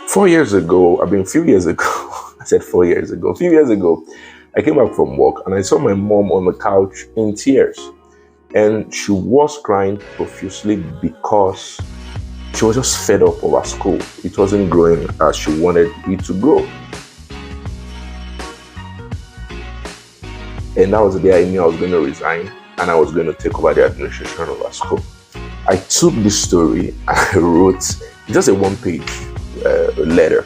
4 years ago, a few years ago, I said 4 years ago, a few years ago, I came back from work and I saw my mom on the couch in tears. And she was crying profusely because she was just fed up of her school. It wasn't growing as she wanted it to grow. And that was the day I knew I was going to resign and I was going to take over the administration of our school. I took this story and I wrote just a one-page letter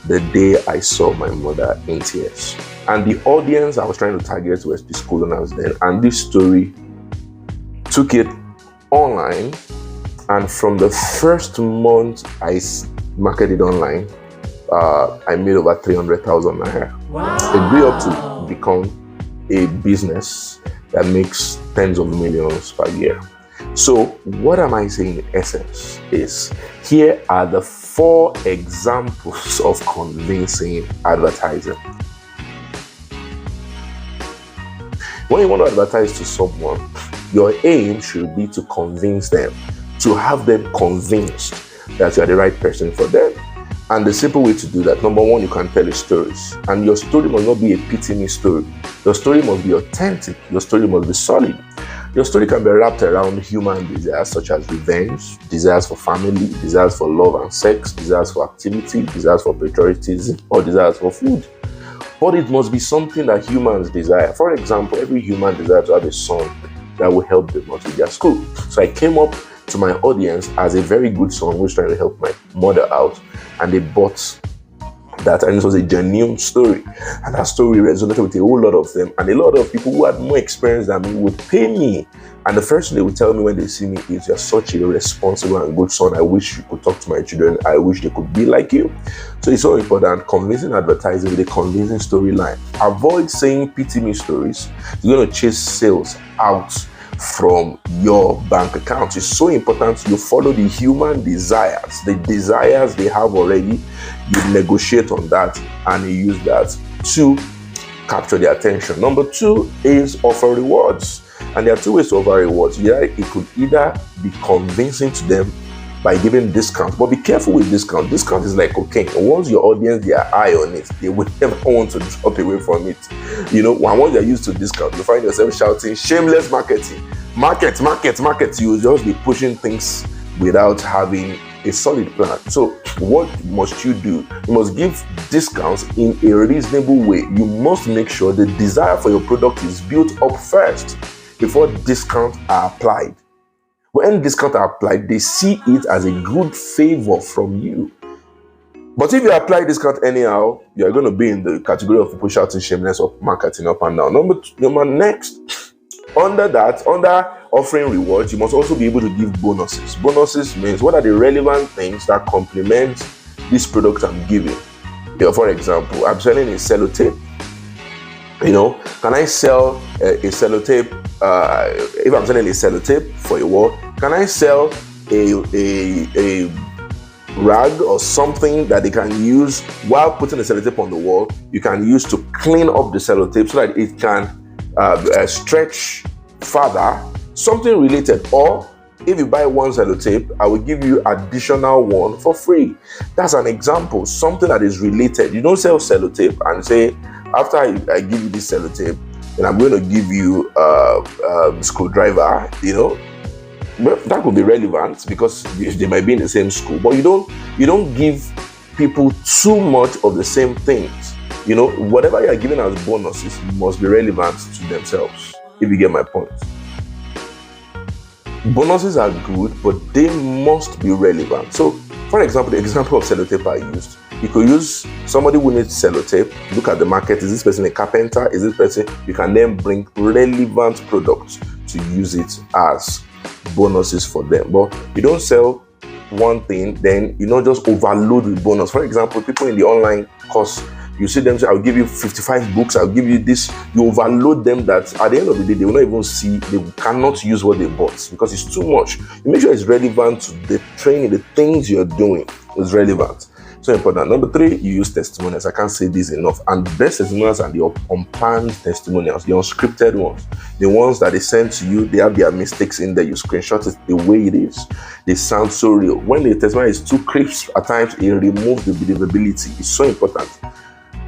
the day I saw my mother in tears. And the audience I was trying to target was the school owners then. And this story took it online. And from the first month I marketed online, I made over 300,000 naira. Wow. It grew up to become a business that makes tens of millions per year. So what am I saying in essence is, here are the 4 examples of convincing advertising. When you want to advertise to someone, your aim should be to convince them, to have them convinced that you are the right person for them. And the simple way to do that, number one, you can tell stories. And your story must not be a pity me story. Your story must be authentic. Your story must be solid. Your story can be wrapped around human desires such as revenge, desires for family, desires for love and sex, desires for activity, desires for patriotism, or desires for food. But it must be something that humans desire. For example, every human desires to have a son that will help them out with their school. So I came up to my audience as a very good son who was trying to help my mother out, and they bought that, and it was a genuine story, and that story resonated with a whole lot of them, and a lot of people who had more experience than me would pay me, and the first thing they would tell me when they see me is, "You're such a responsible and good son. I wish you could talk to my children. I wish they could be like you." So it's so important, convincing advertising with a convincing storyline. Avoid saying pity me stories. You're going to chase sales out from your bank account. It's so important you follow the human desires, the desires they have already. You negotiate on that and you use that to capture their attention. Number 2 is offer rewards, and there are 2 ways to offer rewards. It could either be convincing to them by giving discounts, but be careful with discount. Discount is like cocaine. Once your audience, their eye on it, they will never want to drop away from it. Once they're used to discount, you find yourself shouting shameless marketing, market. You will just be pushing things without having a solid plan. So what must you do? You must give discounts in a reasonable way. You must make sure the desire for your product is built up first before discounts are applied. When discounts are applied, they see it as a good favor from you. But if you apply discount anyhow, you're going to be in the category of people shouting shameless of marketing up and down. Number next, under offering rewards, you must also be able to give bonuses. Bonuses means, what are the relevant things that complement this product I'm giving? For example, I'm selling a sellotape. Can I sell a sellotape? If I'm selling a sellotape for a wall, can I sell a rag or something that they can use while putting the sellotape on the wall? You can use to clean up the sellotape so that it can stretch further, something related. Or if you buy one sellotape, I will give you additional one for free. That's an example, something that is related. You don't sell sellotape and say, after I give you this sellotape, then I'm going to give you a screwdriver. Well, that could be relevant because they might be in the same school, but you don't give people too much of the same things. Whatever you're giving as bonuses must be relevant to themselves, if you get my point. Bonuses are good, but they must be relevant. So, for example, the example of sellotape I used, you could use somebody who needs sellotape, look at the market. Is this person a carpenter? Is this person? You can then bring relevant products to use it as bonuses for them. But you don't sell one thing, then just overload with bonus. For example, people in the online course, you see them say, I'll give you 55 books, I'll give you this. You overload them that at the end of the day, they will not even see, they cannot use what they bought because it's too much. You make sure it's relevant to the training, the things you're doing is relevant. So important. Number 3, you use testimonials. I can't say this enough. And best testimonials are the unplanned testimonials, the unscripted ones, the ones that they send to you. They have their mistakes in there. You screenshot it the way it is. They sound so real. When the testimony is too crisp, at times it removes the believability. It's so important.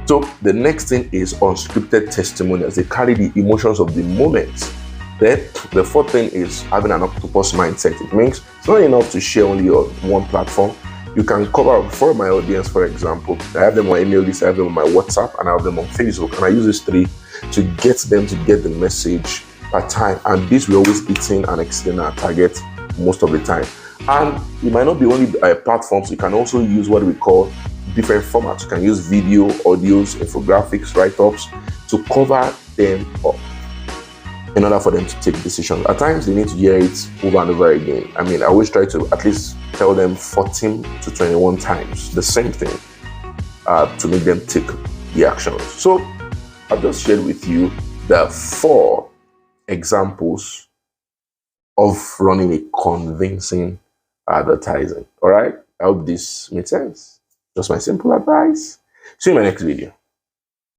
So the next thing is unscripted testimonials. They carry the emotions of the moment. Then the 4th thing is having an octopus mindset. It means it's not enough to share only on one platform. You can cover for my audience, for example. I have them on email list, I have them on my WhatsApp, and I have them on Facebook. And I use these 3 to get them to get the message per time. And this will always hitting and exceeding our target most of the time. And it might not be only platforms. You can also use what we call different formats. You can use video, audios, infographics, write-ups to cover them up in order for them to take decisions. At times, they need to hear it over and over again. I mean, I always try to at least tell them 14 to 21 times the same thing to make them take the actions. So I've just shared with you the 4 examples of running a convincing advertising. All right? I hope this made sense. Just my simple advice. See you in my next video.